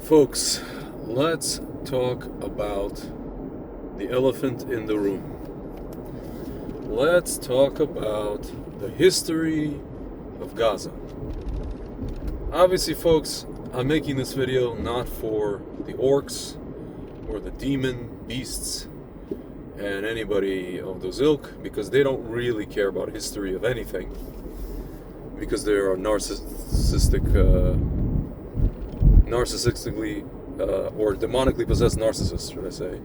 Folks, let's talk about the elephant in the room. Let's talk about the history of Gaza. Obviously, folks, I'm making this video not for the orcs or the demon beasts and anybody of those ilk, because they don't really care about history of anything, because they are narcissistically or demonically possessed narcissists, should I say.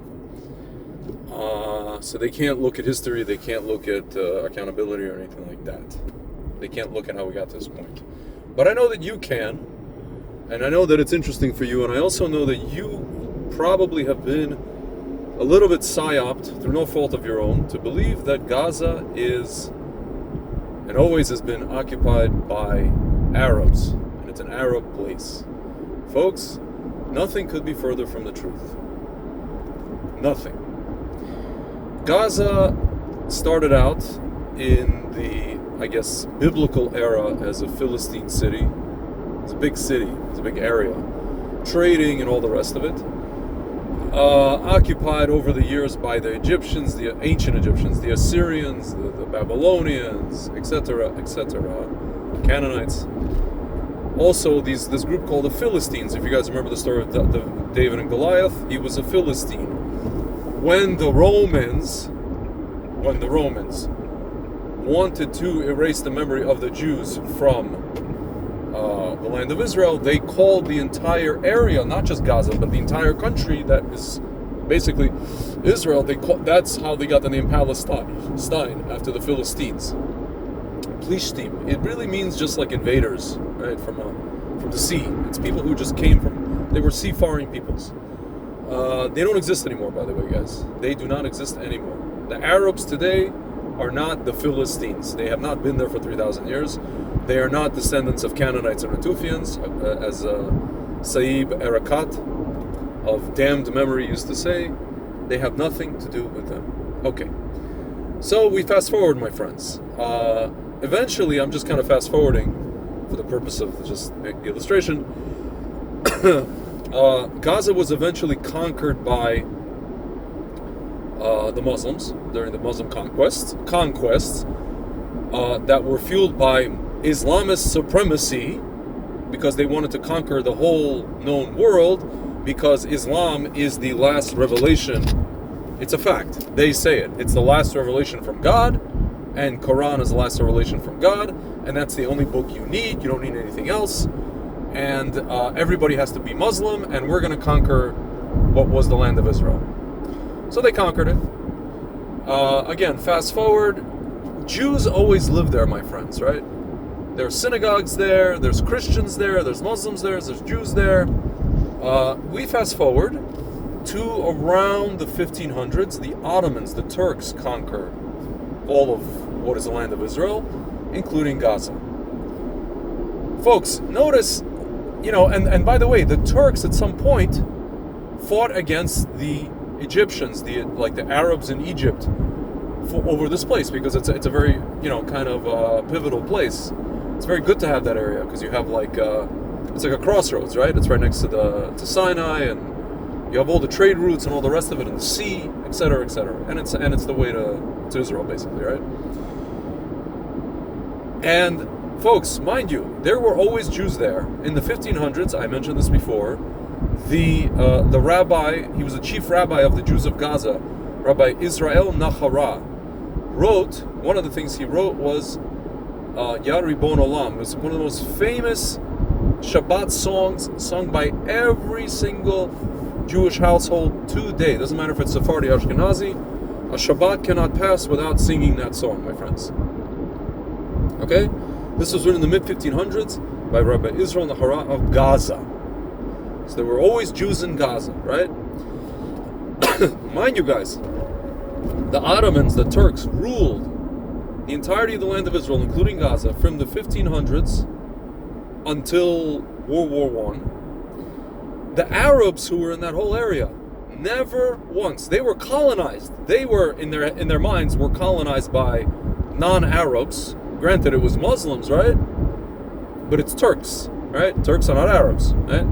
So they can't look at history, they can't look at accountability or anything like that. They can't look at how we got to this point. But I know that you can, and I know that it's interesting for you, and I also know that you probably have been a little bit psyoped, through no fault of your own, to believe that Gaza is, and always has been, occupied by Arabs, and it's an Arab place. Folks, nothing could be further from the truth. Nothing. Gaza started out in the, biblical era as a Philistine city. It's a big city, it's a big area. Trading and all the rest of it. Occupied over the years by the Egyptians, the ancient Egyptians, the Assyrians, the Babylonians, etc., Canaanites. Also, this group called the Philistines. If you guys remember the story of David and Goliath, he was a Philistine. When the Romans wanted to erase the memory of the Jews from the land of Israel, they called the entire area, not just Gaza, but the entire country that is basically Israel. That's how they got the name Palestine, after the Philistines. Plishtim. It really means just like invaders, right, from the sea. It's people who just came from. They were seafaring peoples. They don't exist anymore, by the way, guys. They do not exist anymore. The Arabs today are not the Philistines. They have not been there for 3,000 years. They are not descendants of Canaanites and Natufians, as Saib Erekat of damned memory used to say. They have nothing to do with them. Okay. So we fast forward, my friends. Eventually, I'm just kind of fast forwarding for the purpose of just the illustration. Gaza was eventually conquered by the Muslims during the Muslim conquests that were fueled by Islamist supremacy, because they wanted to conquer the whole known world, because Islam is the last revelation. It's a fact. They say it. It's the last revelation from God, and Quran is the last revelation from God, and that's the only book you need. You don't need anything else. And everybody has to be Muslim, and we're going to conquer what was the land of Israel. So they conquered it. Again, fast forward. Jews always lived there, my friends, right? There's synagogues there, there's Christians there, there's Muslims there, there's Jews there. We fast forward to around the 1500s. The Ottomans, the Turks, conquer all of what is the land of Israel, including Gaza. Folks, notice, and by the way, the Turks at some point fought against the Egyptians, the Arabs in Egypt, over this place, because it's a very, kind of pivotal place. It's very good to have that area, because you have it's like a crossroads, right? It's right next to Sinai, and you have all the trade routes and all the rest of it in the sea, etc., and it's the way to Israel, basically, right? And folks, mind you, there were always Jews there. In the 1500s, I mentioned this before, the rabbi, he was the chief rabbi of the Jews of Gaza, Rabbi Israel Nahara, one of the things he wrote was Ya Ribon Olam. It was one of the most famous Shabbat songs sung by every single Jewish household today. It doesn't matter if it's Sephardi or Ashkenazi. A Shabbat cannot pass without singing that song, my friends. Okay? This was written in the mid-1500s by Rabbi Israel Nahara of Gaza. So there were always Jews in Gaza, right? Mind you guys, the Ottomans, the Turks, ruled the entirety of the land of Israel, including Gaza, from the 1500s until World War I. The Arabs who were in that whole area, never once, they were colonized. They were, in their minds, were colonized by non-Arabs. Granted, it was Muslims, right? But it's Turks, right? Turks are not Arabs, right?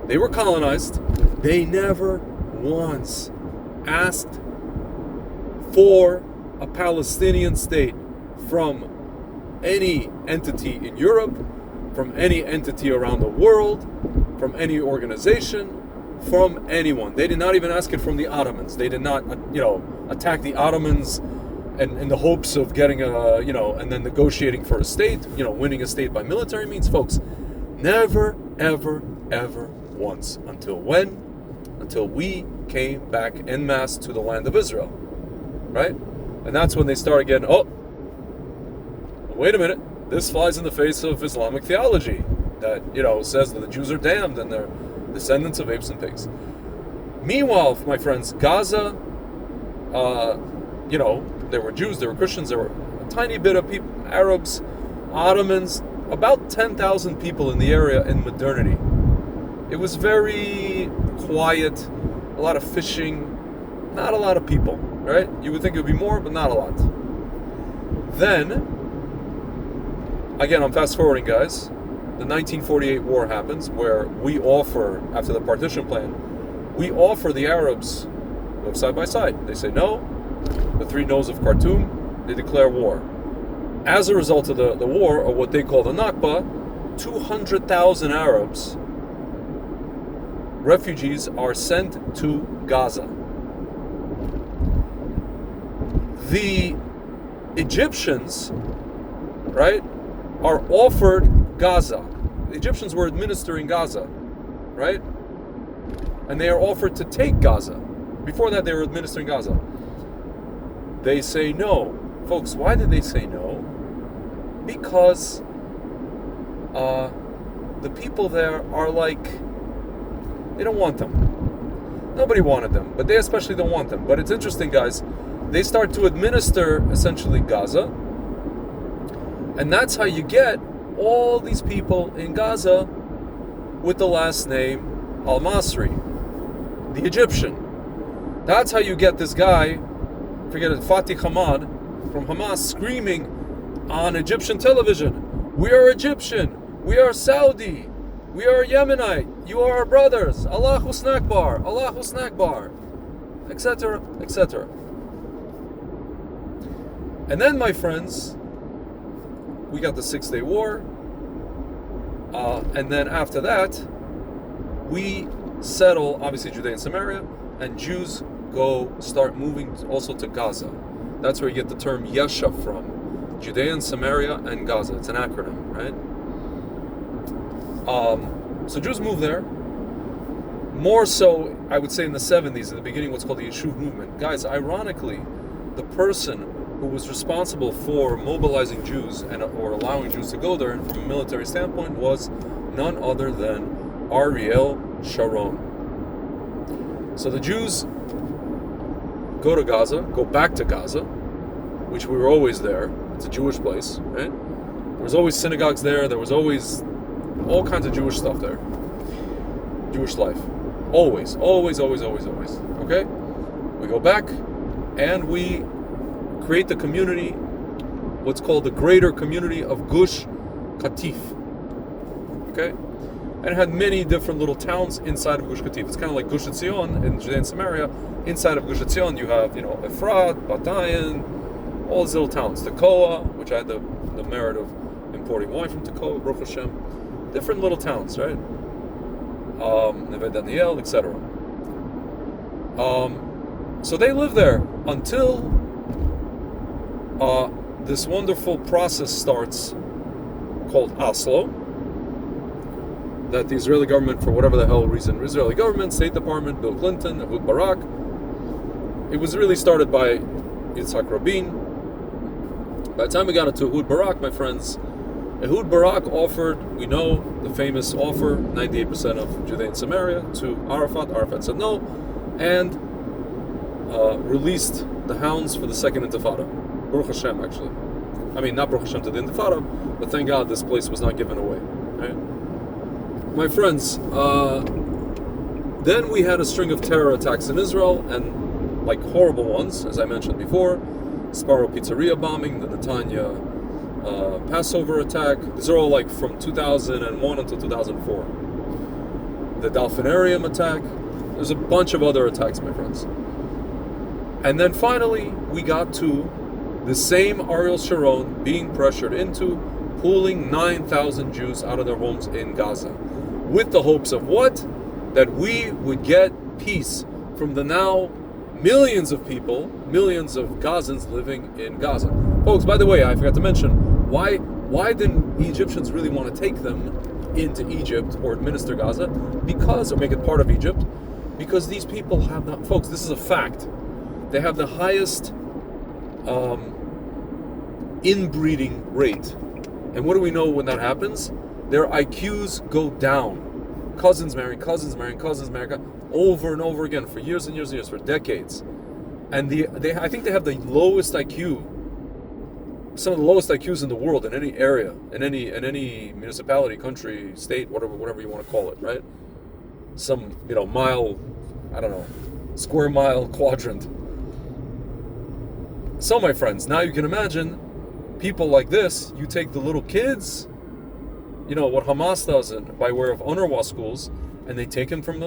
They were colonized. They never once asked for a Palestinian state from any entity in Europe, from any entity around the world, from any organization, from anyone. They did not even ask it from the Ottomans. They did not, attack the Ottomans and in the hopes of getting and then negotiating for a state, winning a state by military means. Folks, never, ever, ever once. Until when? Until we came back en masse to the land of Israel, right? And that's when they started getting, wait a minute, this flies in the face of Islamic theology that, says that the Jews are damned and they're descendants of apes and pigs. Meanwhile, my friends, Gaza, there were Jews, there were Christians, there were a tiny bit of people, Arabs, Ottomans, about 10,000 people in the area in modernity. It was very quiet, a lot of fishing, not a lot of people, right? You would think it would be more, but not a lot. Then, again, I'm fast forwarding, guys. The 1948 war happens, where we offer, after the partition plan, we offer the Arabs live side by side. They say no. The three no's of Khartoum, they declare war. As a result of the war, or what they call the Nakba, 200,000 Arabs, refugees, are sent to Gaza. The Egyptians, right, are offered Gaza. The Egyptians were administering Gaza, right? And they are offered to take Gaza. Before that, they were administering Gaza. They say no. Folks, why did they say no? Because the people there are like, they don't want them. Nobody wanted them, but they especially don't want them. But it's interesting, guys. They start to administer, essentially, Gaza. And that's how you get all these people in Gaza with the last name Al-Masri, the Egyptian. That's how you get this guy, forget it, Fatih Hamad from Hamas, screaming on Egyptian television, "We are Egyptian, we are Saudi, we are Yemenite, you are our brothers, Allahu Snakbar, Allahu Snakbar," etc., etc. And then, my friends, we got the 6-Day War, and then after that, we settle, obviously, Judea and Samaria, and Jews start moving also to Gaza. That's where you get the term Yesha from. Judea and Samaria and Gaza. It's an acronym, right? So Jews move there. More so, I would say in the 70s, in the beginning, what's called the Yeshuv movement. Guys, ironically, the person who was responsible for mobilizing Jews or allowing Jews to go there from a military standpoint was none other than Ariel Sharon. So the Jews go to Gaza, go back to Gaza, which we were always there. It's a Jewish place, right? There was always synagogues there. There was always all kinds of Jewish stuff there. Jewish life. Always, always, always, always, always. Okay? We go back and we create the community, what's called the greater community of Gush Katif. Okay? And it had many different little towns inside of Gush Katif. It's kind of like Gush Etzion in Judea and Samaria. Inside of Gush Etzion, you have, Efrat, Batayan, all these little towns. Tekoa, which I had the merit of importing wine from Tekoa, Baruch Hashem. Different little towns, right? Neve Daniel, etc. So they live there until this wonderful process starts called Oslo, that the Israeli government, for whatever the hell reason, Israeli government, State Department, Bill Clinton, Ehud Barak, it was really started by Yitzhak Rabin. By the time we got it to Ehud Barak, my friends, Ehud Barak offered, we know, the famous offer, 98% of Judea and Samaria, to Arafat. Arafat said no, and released the hounds for the second Intifada. Baruch Hashem, actually. I mean, not Baruch Hashem to the Intifada, but thank God this place was not given away. Right? My friends, then we had a string of terror attacks in Israel, and like horrible ones, as I mentioned before, Sparrow Pizzeria bombing, the Netanya Passover attack. These are all like from 2001 until 2004. the Delphinarium attack. There's a bunch of other attacks, my friends. And then finally, we got to the same Ariel Sharon being pressured into pulling 9,000 Jews out of their homes in Gaza, with the hopes of what? That we would get peace from the now millions of people, millions of Gazans living in Gaza. Folks, by the way, I forgot to mention, why didn't the Egyptians really want to take them into Egypt or administer Gaza? Or make it part of Egypt? Because these people have the, folks, this is a fact, they have the highest inbreeding rate. And what do we know when that happens? Their IQs go down. Cousins marrying, over and over again for years and years and years, for decades. And I think they have the lowest IQ, some of the lowest IQs in the world, in any area, in any municipality, country, state, whatever you want to call it, right? Some, mile, square mile quadrant. So, my friends, now you can imagine people like this. You take the little kids, what Hamas does by way of UNRWA schools, and they take them from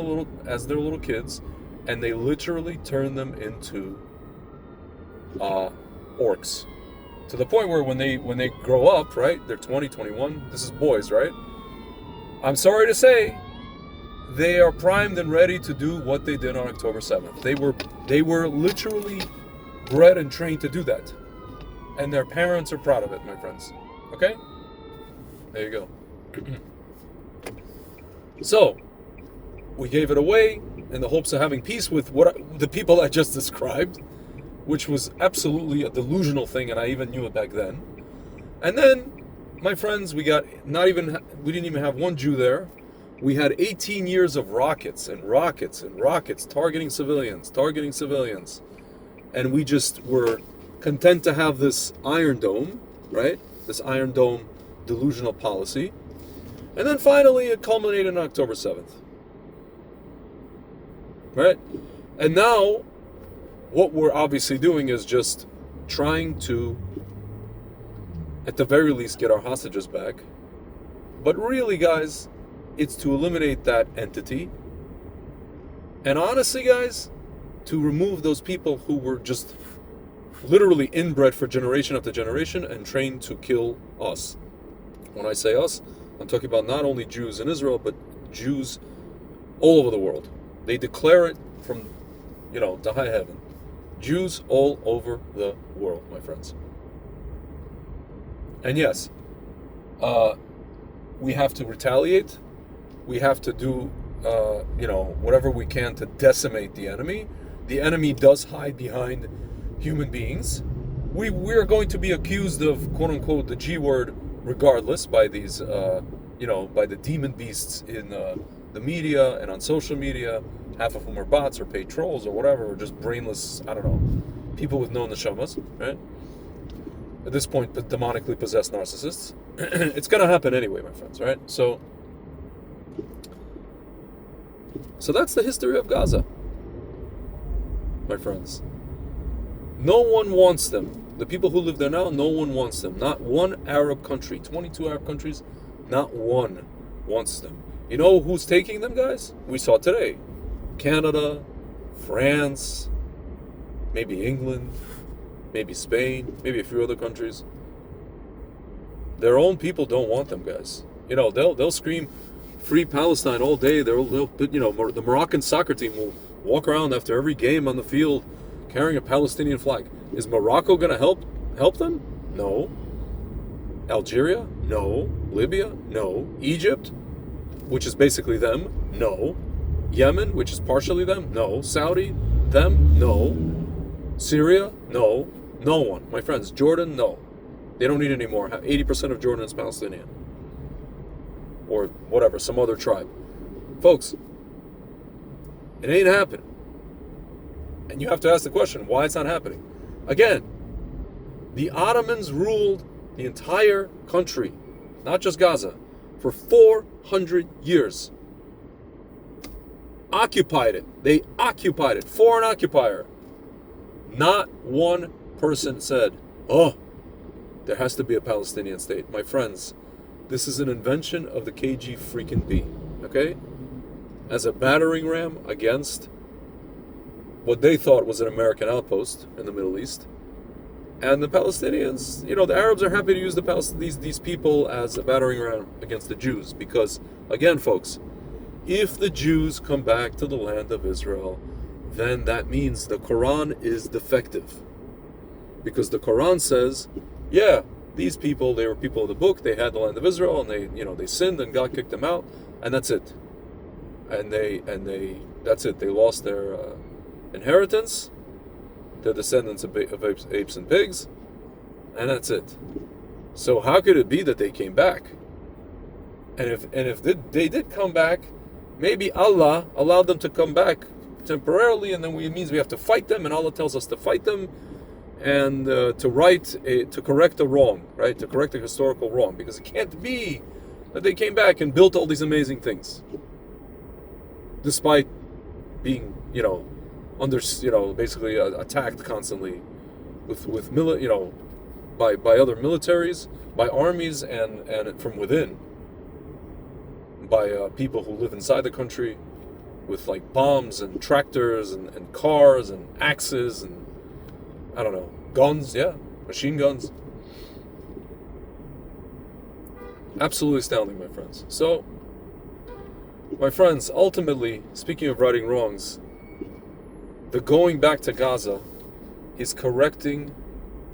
as their little kids, and they literally turn them into orcs. To the point where when they grow up, right, they're 20, 21, this is boys, right? I'm sorry to say, they are primed and ready to do what they did on October 7th. They were literally bred and trained to do that. And their parents are proud of it, my friends. Okay? There you go. So, we gave it away in the hopes of having peace with the people I just described, which was absolutely a delusional thing, and I even knew it back then. And then, my friends, we didn't even have one Jew there. We had 18 years of rockets targeting civilians. And we just were content to have this Iron Dome, right? This Iron Dome delusional policy. And then finally it culminated on October 7th. Right? And now what we're obviously doing is just trying to, at the very least, get our hostages back. But really, guys, it's to eliminate that entity. And honestly, guys, to remove those people who were just literally inbred for generation after generation and trained to kill us. When I say us, I'm talking about not only Jews in Israel, but Jews all over the world. They declare it from, to high heaven. Jews all over the world, my friends. And yes, we have to retaliate. We have to do, whatever we can to decimate the enemy. The enemy does hide behind human beings. We're going to be accused of, quote unquote, the G word regardless by these, by the demon beasts in the media and on social media, half of whom are bots or paid trolls or whatever, or just brainless, people with no neshamas, right? At this point, demonically possessed narcissists. It's going to happen anyway, my friends, right? So that's the history of Gaza, my friends. No one wants them. The people who live there now, no one wants them. Not one Arab country, 22 Arab countries, not one wants them. You know who's taking them, guys? We saw today. Canada, France, maybe England, maybe Spain, maybe a few other countries. Their own people don't want them, guys. They'll scream free Palestine all day. They'll the Moroccan soccer team will walk around after every game on the field carrying a Palestinian flag. Is Morocco going to help them? No. Algeria? No. Libya? No. Egypt, which is basically them? No. Yemen, which is partially them? No. Saudi? Them? No. Syria? No. No one. My friends, Jordan? No. They don't need any more. 80% of Jordan is Palestinian. Or whatever, some other tribe. Folks, it ain't happening. And you have to ask the question, why it's not happening? Again, the Ottomans ruled the entire country, not just Gaza, for 400 years. Occupied it. They occupied it. Foreign occupier. Not one person said, there has to be a Palestinian state. My friends, this is an invention of the KG freaking B. Okay? as a battering ram against what they thought was an American outpost in the Middle East. And the Palestinians, the Arabs are happy to use these people as a battering ram against the Jews. Because, again, folks, if the Jews come back to the land of Israel, then that means the Quran is defective. Because the Quran says, yeah, these people, they were people of the book, they had the land of Israel, and they sinned and God kicked them out, and that's it. And that's it. They lost their inheritance. They're descendants of apes and pigs, and that's it. So how could it be that they came back? And if they did come back, maybe Allah allowed them to come back temporarily, and then it means we have to fight them, and Allah tells us to fight them, and to correct a wrong, right? To correct a historical wrong, because it can't be that they came back and built all these amazing things, despite being, basically attacked constantly with by other militaries, by armies, and from within, by people who live inside the country, with like bombs and tractors and cars and axes and I don't know, guns, machine guns. Absolutely astounding, my friends. So, my friends, ultimately, speaking of righting wrongs, the going back to Gaza is correcting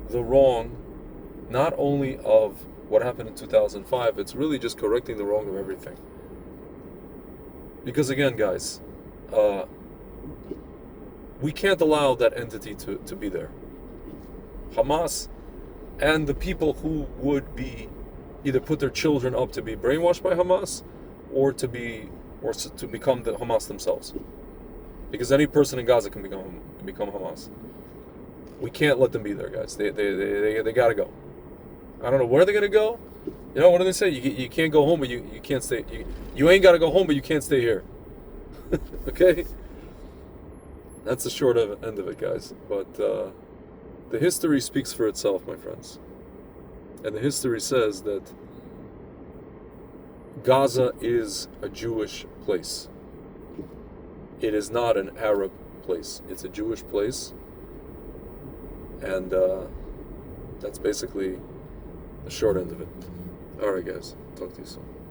the wrong not only of what happened in 2005, it's really just correcting the wrong of everything. Because again, guys, we can't allow that entity to be there. Hamas and the people who would be either put their children up to be brainwashed by Hamas or to become the Hamas themselves. Because any person in Gaza can become Hamas. We can't let them be there, guys. They gotta go. I don't know where they're gonna go. What do they say? You can't go home, but you can't stay. You ain't gotta go home, but you can't stay here. Okay? That's the short end of it, guys. But the history speaks for itself, my friends. And the history says that Gaza is a Jewish place. It is not an Arab place. It's a Jewish place. And that's basically the short end of it. Alright, guys. Talk to you soon.